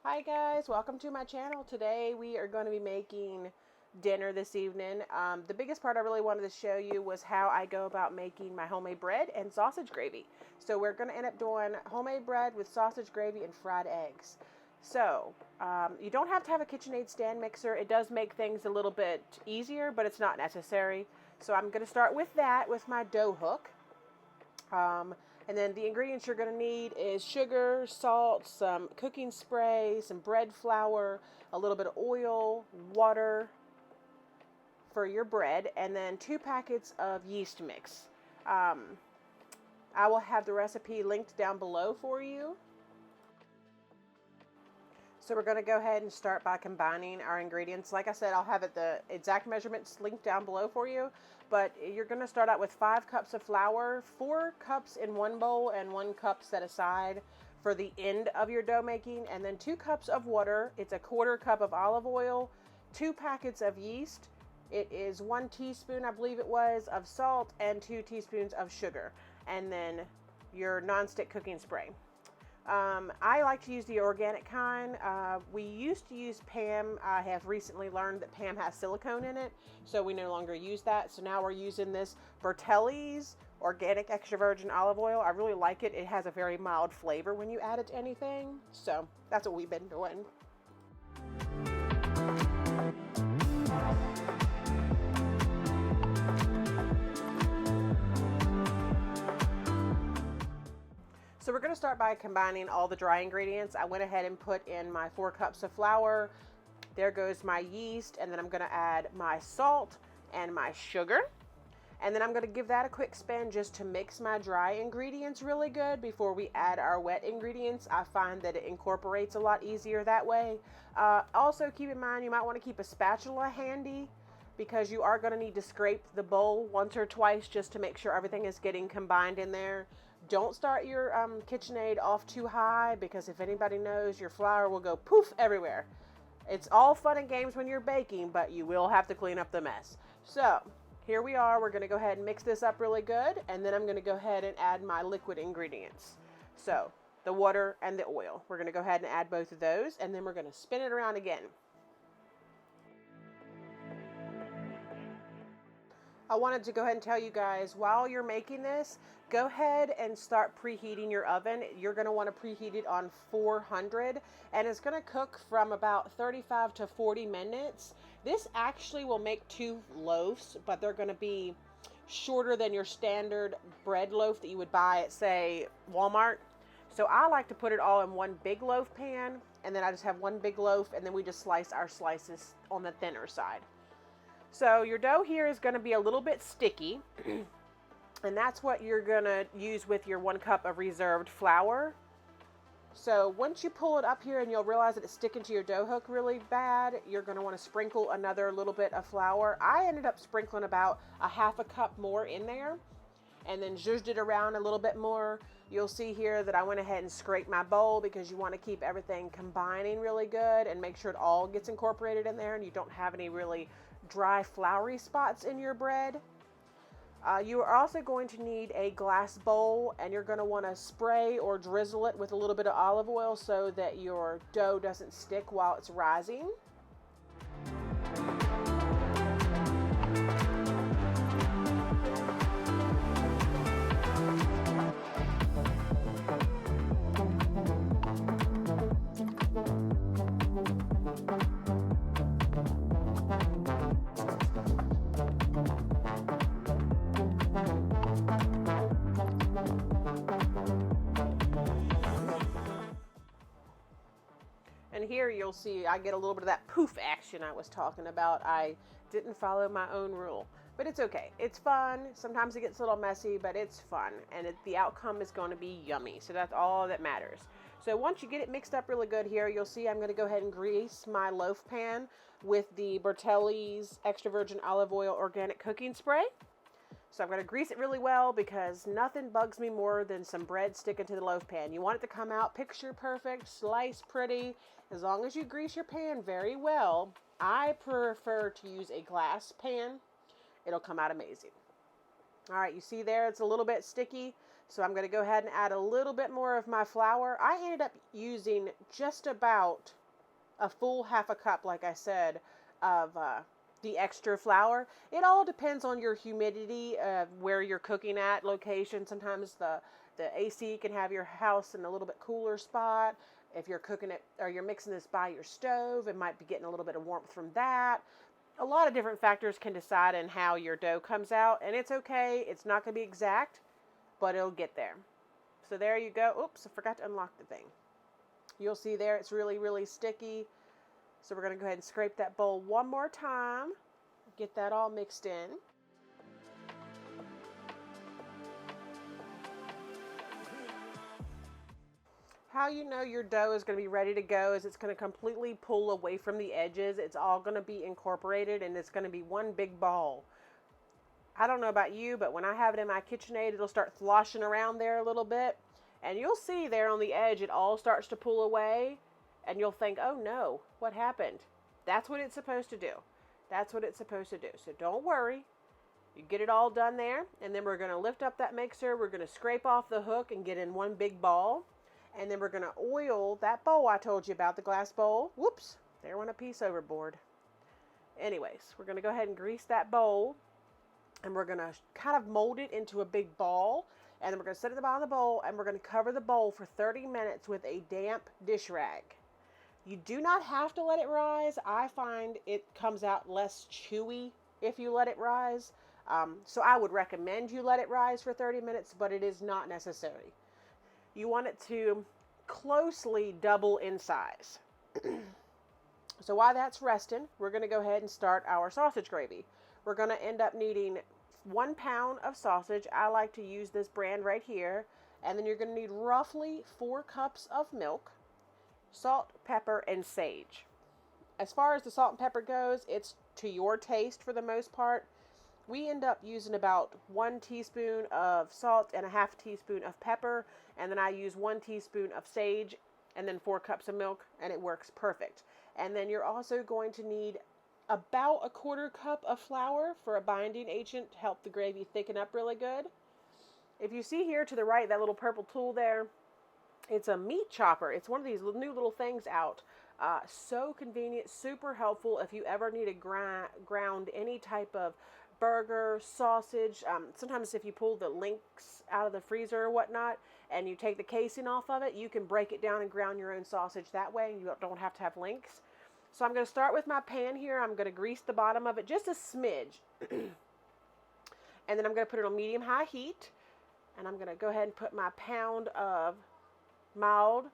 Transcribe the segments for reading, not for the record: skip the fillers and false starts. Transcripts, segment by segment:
Hi guys, welcome to my channel. Today we are going to be making dinner this evening. The biggest part I really wanted to show you was how I go about making my homemade bread and sausage gravy. So we're going to end up doing homemade bread with sausage gravy and fried eggs. So you don't have to have a KitchenAid stand mixer. It does make things a little bit easier, but it's not necessary. So I'm going to start with that with my dough hook. And then the ingredients you're going to need is sugar, salt, some cooking spray, some bread flour, a little bit of oil, water for your bread, and then 2 packets of yeast mix. I will have the recipe linked down below for you. So we're going to go ahead and start by combining our ingredients. Like I said, I'll have the exact measurements linked down below for you. But you're going to start out with 5 cups of flour, 4 cups in one bowl, and 1 cup set aside for the end of your dough making. And then 2 cups of water. It's a 1/4 cup of olive oil, 2 packets of yeast. It is 1 teaspoon, I believe it was, of salt, and 2 teaspoons of sugar. And then your nonstick cooking spray. I like to use the organic kind. We used to use Pam. I have recently learned that Pam has silicone in it, so we no longer use that. So now we're using this Bertelli's organic extra virgin olive oil. I really like it. It has a very mild flavor when you add it to anything. So that's what we've been doing. So we're going to start by combining all the dry ingredients. I went ahead and put in my 4 cups of flour. There goes my yeast, and then I'm going to add my salt and my sugar. And then I'm going to give that a quick spin just to mix my dry ingredients really good before we add our wet ingredients. I find that it incorporates a lot easier that way. Also keep in mind you might want to keep a spatula handy, because you are going to need to scrape the bowl once or twice just to make sure everything is getting combined in there. Don't start your KitchenAid off too high, because if anybody knows, your flour will go poof everywhere. It's all fun and games when you're baking, but you will have to clean up the mess. So here we are. We're going to go ahead and mix this up really good, and then I'm going to go ahead and add my liquid ingredients. So the water and the oil. We're going to go ahead and add both of those, and then we're going to spin it around again. I wanted to go ahead and tell you guys, while you're making this, go ahead and start preheating your oven. You're going to want to preheat it on 400, and it's going to cook from about 35 to 40 minutes. This actually will make 2 loaves, but they're going to be shorter than your standard bread loaf that you would buy at, say, Walmart. So I like to put it all in one big loaf pan, and then I just have one big loaf, and then we just slice our slices on the thinner side. So your dough here is going to be a little bit sticky, and that's what you're going to use with your 1 cup of reserved flour. So once you pull it up here and you'll realize that it's sticking to your dough hook really bad, you're going to want to sprinkle another little bit of flour. I ended up sprinkling about a 1/2 cup more in there, and then zhuzhed it around a little bit more. You'll see here that I went ahead and scraped my bowl, because you want to keep everything combining really good and make sure it all gets incorporated in there and you don't have any really dry floury spots in your bread. You are also going to need a glass bowl, and you're going to want to spray or drizzle it with a little bit of olive oil so that your dough doesn't stick while it's rising. And here you'll see I get a little bit of that poof action I was talking about. I didn't follow my own rule, but it's okay. It's fun. Sometimes it gets a little messy, but it's fun, and the outcome is going to be yummy. So that's all that matters. So once you get it mixed up really good here, you'll see I'm going to go ahead and grease my loaf pan with the Bertelli's extra virgin olive oil organic cooking spray. So I'm going to grease it really well, because nothing bugs me more than some bread sticking to the loaf pan. You want it to come out picture perfect, slice pretty. As long as you grease your pan very well, I prefer to use a glass pan. It'll come out amazing. All right, you see there, it's a little bit sticky. So I'm going to go ahead and add a little bit more of my flour. I ended up using just about a full half a cup, like I said, of the extra flour. It all depends on your humidity, where you're cooking at, location. Sometimes the AC can have your house in a little bit cooler spot. If you're cooking it or you're mixing this by your stove, it might be getting a little bit of warmth from that. A lot of different factors can decide on how your dough comes out, and it's okay. It's not going to be exact, but it'll get there. So there you go. Oops, I forgot to unlock the thing. You'll see there it's really, really sticky. So we're going to go ahead and scrape that bowl one more time. Get that all mixed in. How you know your dough is going to be ready to go is it's going to completely pull away from the edges. It's all going to be incorporated and it's going to be one big ball. I don't know about you, but when I have it in my KitchenAid, it'll start sloshing around there a little bit. And you'll see there on the edge, it all starts to pull away. And you'll think, oh no, what happened? That's what it's supposed to do. That's what it's supposed to do. So don't worry. You get it all done there. And then we're going to lift up that mixer. We're going to scrape off the hook and get in one big ball. And then we're going to oil that bowl I told you about, the glass bowl. Whoops, there went a piece overboard. Anyways, we're going to go ahead and grease that bowl. And we're going to kind of mold it into a big ball. And then we're going to set it at the bottom of the bowl. And we're going to cover the bowl for 30 minutes with a damp dish rag. You do not have to let it rise. I find it comes out less chewy if you let it rise. So I would recommend you let it rise for 30 minutes, but it is not necessary. You want it to closely double in size. So while that's resting, we're going to go ahead and start our sausage gravy. We're going to end up needing 1 pound of sausage. I like to use this brand right here. And then you're going to need roughly 4 cups of milk, salt, pepper, and sage. As far as the salt and pepper goes, it's to your taste for the most part. We end up using about 1 teaspoon of salt and a half teaspoon of pepper. And then I use 1 teaspoon of sage and then 4 cups of milk, and it works perfect. And then you're also going to need about a 1/4 cup of flour for a binding agent to help the gravy thicken up really good. If you see here to the right, that little purple tool there, it's a meat chopper. It's one of these new little things out. So convenient, super helpful if you ever need to ground any type of burger, sausage. Sometimes if you pull the links out of the freezer or whatnot and you take the casing off of it, you can break it down and ground your own sausage that way. You don't have to have links. So I'm going to start with my pan here. I'm going to grease the bottom of it just a smidge. And then I'm going to put it on medium-high heat. And I'm going to go ahead and put my pound of mild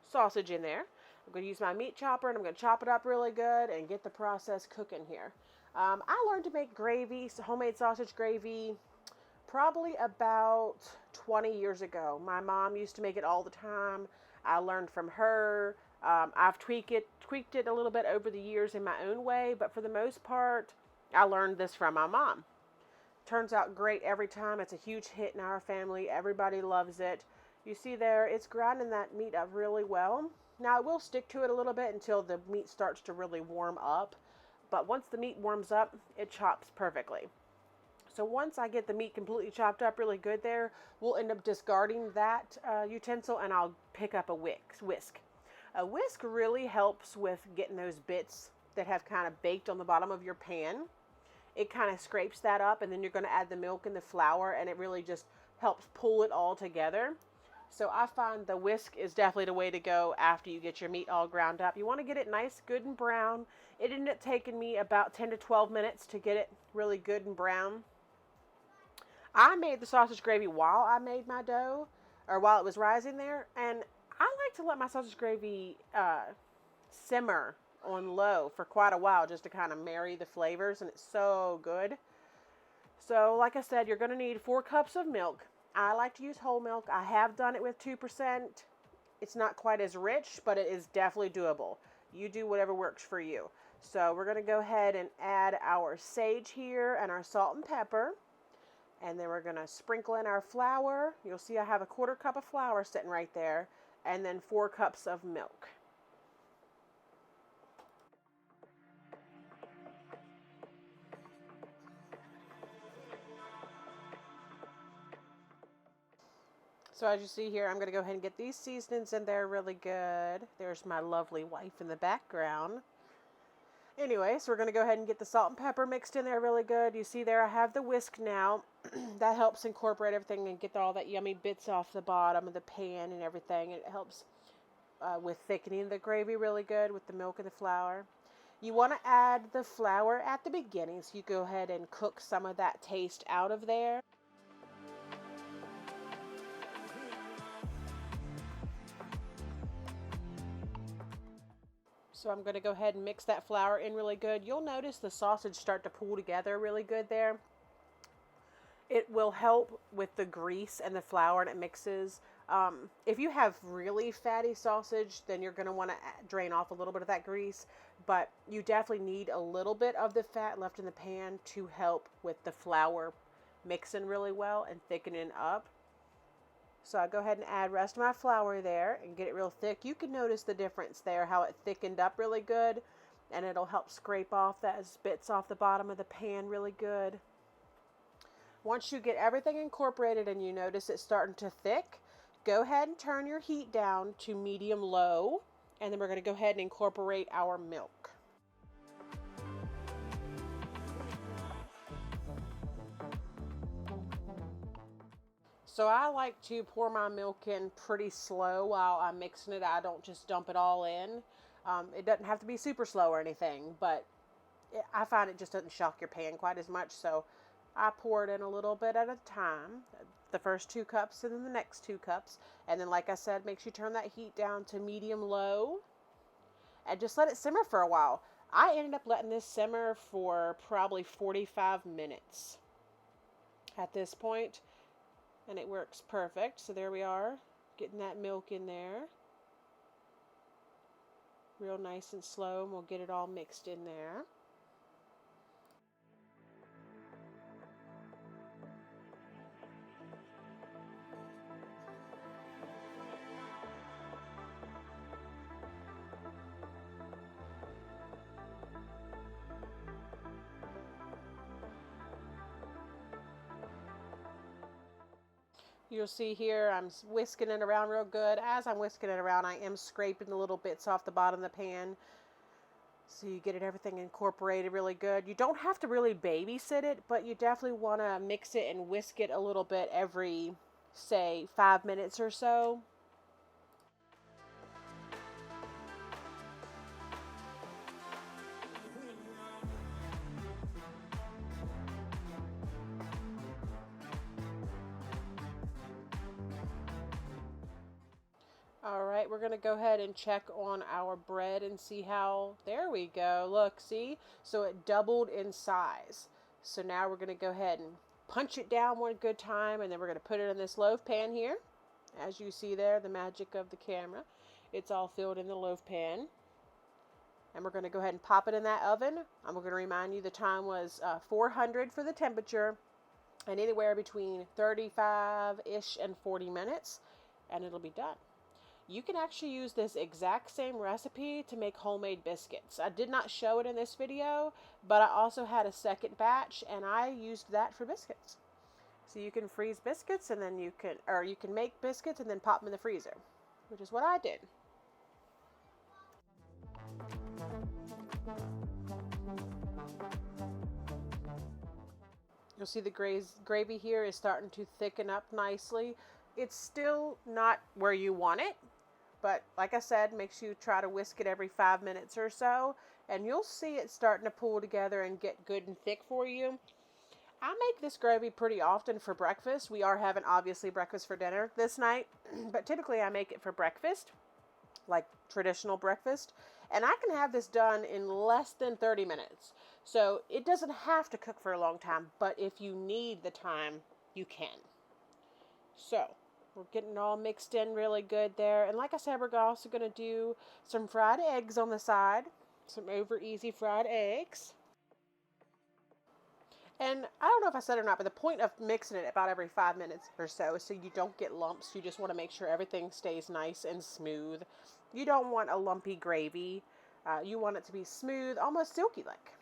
sausage in there. I'm going to use my meat chopper and I'm going to chop it up really good and get the process cooking here. I learned to make gravy, homemade sausage gravy, probably about 20 years ago. My mom used to make it all the time. I learned from her. I've tweaked it a little bit over the years in my own way, but for the most part, I learned this from my mom. Turns out great every time. It's a huge hit in our family. Everybody loves it. You see there, it's grinding that meat up really well. Now, it will stick to it a little bit until the meat starts to really warm up. But once the meat warms up, it chops perfectly. So once I get the meat completely chopped up really good there, we'll end up discarding that utensil and I'll pick up a whisk. A whisk really helps with getting those bits that have kind of baked on the bottom of your pan. It kind of scrapes that up, and then you're going to add the milk and the flour, and it really just helps pull it all together. So I find the whisk is definitely the way to go after you get your meat all ground up. You want to get it nice, good, and brown. It ended up taking me about 10 to 12 minutes to get it really good and brown. I made the sausage gravy while I made my dough, or while it was rising there, and I like to let my sausage gravy simmer on low for quite a while just to kind of marry the flavors, and it's so good. So like I said, you're going to need 4 cups of milk. I like to use whole milk. I have done it with 2%. It's not quite as rich, but it is definitely doable. You do whatever works for you. So we're going to go ahead and add our sage here and our salt and pepper. And then we're going to sprinkle in our flour. You'll see I have a 1/4 cup of flour sitting right there. And then 4 cups of milk. So as you see here, I'm going to go ahead and get these seasonings in there really good. There's my lovely wife in the background. Anyway, so we're going to go ahead and get the salt and pepper mixed in there really good. You see there I have the whisk now. That helps incorporate everything and get all that yummy bits off the bottom of the pan and everything. It helps with thickening the gravy really good with the milk and the flour. You want to add the flour at the beginning, so you go ahead and cook some of that taste out of there. So I'm going to go ahead and mix that flour in really good. You'll notice the sausage start to pull together really good there. It will help with the grease and the flour, and it mixes. If you have really fatty sausage, then you're going to want to drain off a little bit of that grease. But you definitely need a little bit of the fat left in the pan to help with the flour mixing really well and thickening up. So I'll go ahead and add the rest of my flour there and get it real thick. You can notice the difference there, how it thickened up really good. And it'll help scrape off those bits off the bottom of the pan really good. Once you get everything incorporated and you notice it's starting to thick, go ahead and turn your heat down to medium-low. And then we're going to go ahead and incorporate our milk. So I like to pour my milk in pretty slow while I'm mixing it. I don't just dump it all in. It doesn't have to be super slow or anything, but I find it just doesn't shock your pan quite as much. So I pour it in a little bit at a time. The first 2 cups and then the next 2 cups. And then, like I said, make sure you turn that heat down to medium-low and just let it simmer for a while. I ended up letting this simmer for probably 45 minutes at this point. And it works perfect. So there we are, getting that milk in there. Real nice and slow, and we'll get it all mixed in there. You'll see here I'm whisking it around real good. As I'm whisking it around, I am scraping the little bits off the bottom of the pan, so you get everything incorporated really good. You don't have to really babysit it, but you definitely want to mix it and whisk it a little bit every, say, 5 minutes or so. All right, we're going to go ahead and check on our bread and see how, there we go. Look, see? So it doubled in size. So now we're going to go ahead and punch it down one good time, and then we're going to put it in this loaf pan here. As you see there, the magic of the camera. It's all filled in the loaf pan. And we're going to go ahead and pop it in that oven. I'm going to remind you the time was 400 for the temperature, and anywhere between 35-ish and 40 minutes, and it'll be done. You can actually use this exact same recipe to make homemade biscuits. I did not show it in this video, but I also had a second batch, and I used that for biscuits. So you can freeze biscuits, and then you can make biscuits and then pop them in the freezer, which is what I did. You'll see the gravy here is starting to thicken up nicely. It's still not where you want it, but like I said, make sure you try to whisk it every 5 minutes or so, and you'll see it starting to pull together and get good and thick for you. I make this gravy pretty often for breakfast. We are having, obviously, breakfast for dinner this night, but typically I make it for breakfast, like traditional breakfast, and I can have this done in less than 30 minutes. So it doesn't have to cook for a long time, but if you need the time, you can. So we're getting it all mixed in really good there. And like I said, we're also going to do some fried eggs on the side. Some over easy fried eggs. And I don't know if I said it or not, but the point of mixing it about every 5 minutes or so is so you don't get lumps. You just want to make sure everything stays nice and smooth. You don't want a lumpy gravy. You want it to be smooth, almost silky like.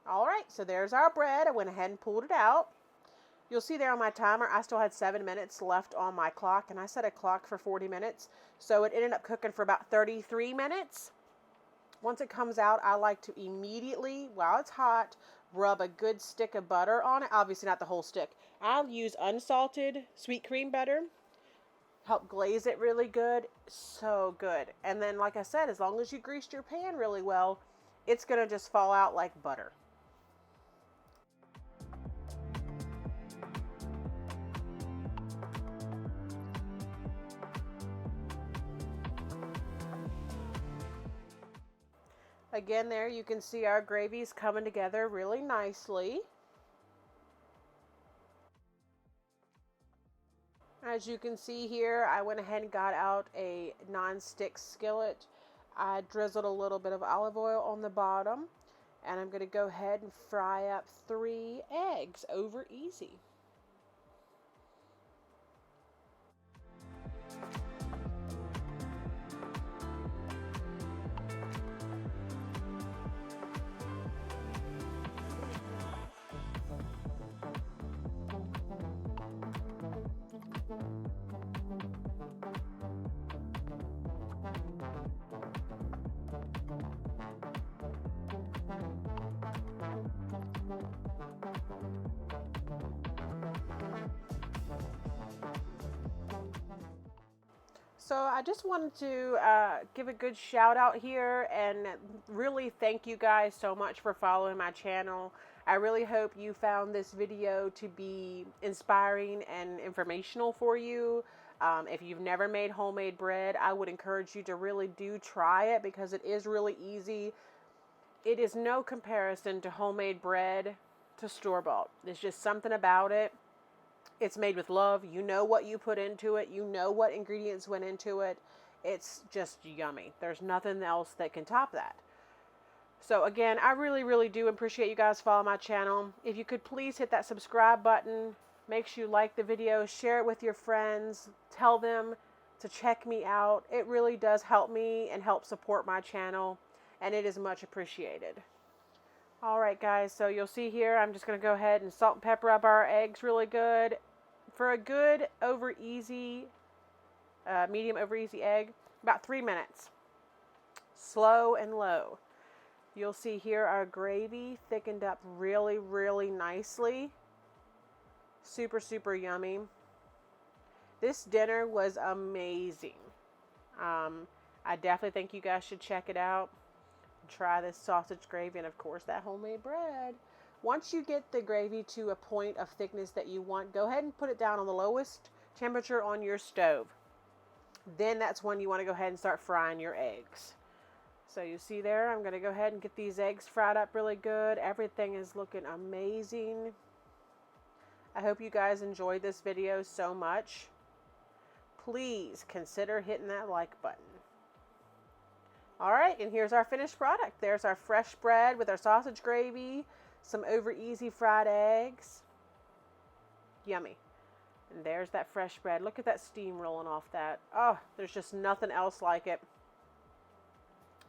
All right, so there's our bread. I went ahead and pulled it out. You'll see there on my timer, I still had 7 minutes left on my clock, and I set a clock for 40 minutes. So it ended up cooking for about 33 minutes. Once it comes out, I like to immediately, while it's hot, rub a good stick of butter on it. Obviously not the whole stick. I'll use unsalted sweet cream butter. Help glaze it really good. So good. And then, like I said, as long as you greased your pan really well, it's going to just fall out like butter. Again, there you can see our gravy's coming together really nicely. As you can see here, I went ahead and got out a non-stick skillet. I drizzled a little bit of olive oil on the bottom, and I'm going to go ahead and fry up 3 eggs over easy. So I just wanted to give a good shout out here and really thank you guys so much for following my channel. I really hope you found this video to be inspiring and informational for you. If you've never made homemade bread, I would encourage you to really do try it because it is really easy. It is no comparison to homemade bread to store-bought. There's just something about it. It's made with love. You know what you put into it. You know what ingredients went into it. It's just yummy. There's nothing else that can top that. So again, I really, really do appreciate you guys following my channel. If you could please hit that subscribe button. Make sure you like the video. Share it with your friends. Tell them to check me out. It really does help me and help support my channel. And it is much appreciated. Alright guys, so you'll see here, I'm just going to go ahead and salt and pepper up our eggs really good. For a good over easy, medium over easy egg, about 3 minutes. Slow and low. You'll see here our gravy thickened up really, really nicely. Super, super yummy. This dinner was amazing. I definitely think you guys should check it out. Try this sausage gravy and of course that homemade bread. Once you get the gravy to a point of thickness that you want, go ahead and put it down on the lowest temperature on your stove. Then that's when you want to go ahead and start frying your eggs. So you see there, I'm going to go ahead and get these eggs fried up really good. Everything is looking amazing. I hope you guys enjoyed this video so much. Please consider hitting that like button. Alright, and here's our finished product. There's our fresh bread with our sausage gravy, some over easy fried eggs. Yummy. And there's that fresh bread. Look at that steam rolling off that. Oh, there's just nothing else like it.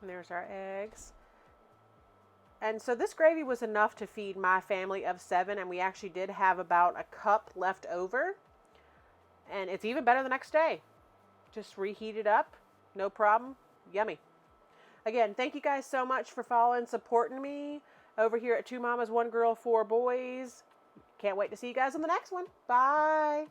And there's our eggs. And so this gravy was enough to feed my family of 7, and we actually did have about a cup left over. And it's even better the next day. Just reheat it up. No problem. Yummy. Again, thank you guys so much for following, supporting me over here at 2 Mamas, 1 Girl, 4 Boys. Can't wait to see you guys on the next one. Bye.